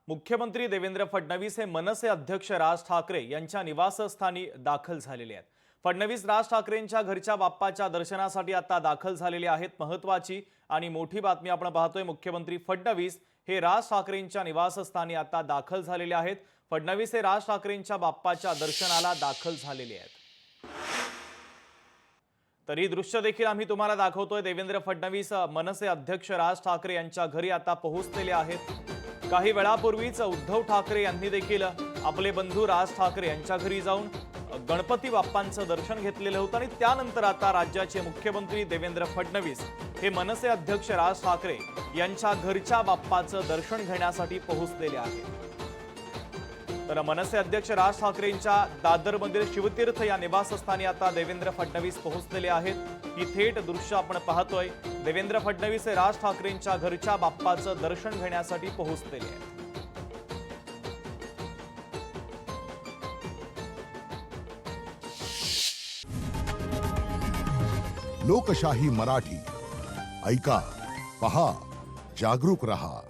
मुख्यमंत्री देवेंद्र फडणवीस हे मनसे अध्यक्ष राज ठाकरे यांच्या निवासस्थानी दाखल झालेले आहेत। फडणवीस राज ठाकरेंच्या घरच्या बाप्पाच्या दर्शनासाठी आता दाखल झालेले आहेत। महत्त्वाची आणि मोठी बातमी आपण पाहतोय। मुख्यमंत्री फडणवीस हे राज ठाकरेंच्या निवासस्थानी आता दाखल झालेले आहेत। फडणवीस हे राज ठाकरेंच्या बाप्पाच्या दर्शनाला दाखल झालेले आहेत। तर ही दृश्य देखील आम्ही तुम्हाला दाखवतोय। देवेंद्र फडणवीस मनसे अध्यक्ष राज ठाकरे यांच्या घरी आता पोहोचलेले आहेत। काही वेळापूर्वीच उद्धव ठाकरे यांनी देखील आपले बंधू राज ठाकरे यांच्या घरी जाऊन गणपती बाप्पांचं दर्शन घेतलेलं होतं आणि त्यानंतर आता राज्याचे मुख्यमंत्री देवेंद्र फडणवीस हे मनसे अध्यक्ष राज ठाकरे यांच्या घरच्या बाप्पाचं दर्शन घेण्यासाठी पोहोचलेले आहेत। तर मनसे अध्यक्ष राज ठाकरेंच्या दादरमधील शिवतीर्थ या निवासस्थानी आता देवेंद्र फडणवीस पोहोचलेले आहेत। ही थेट दृश्य आपण पाहतोय। देवेंद्र फडणवीस हे राज ठाकरेंच्या घरच्या बाप्पाचं दर्शन घेण्यासाठी पोहोचलेले आहेत। लोकशाही मराठी ऐका, पहा, जागरूक रहा।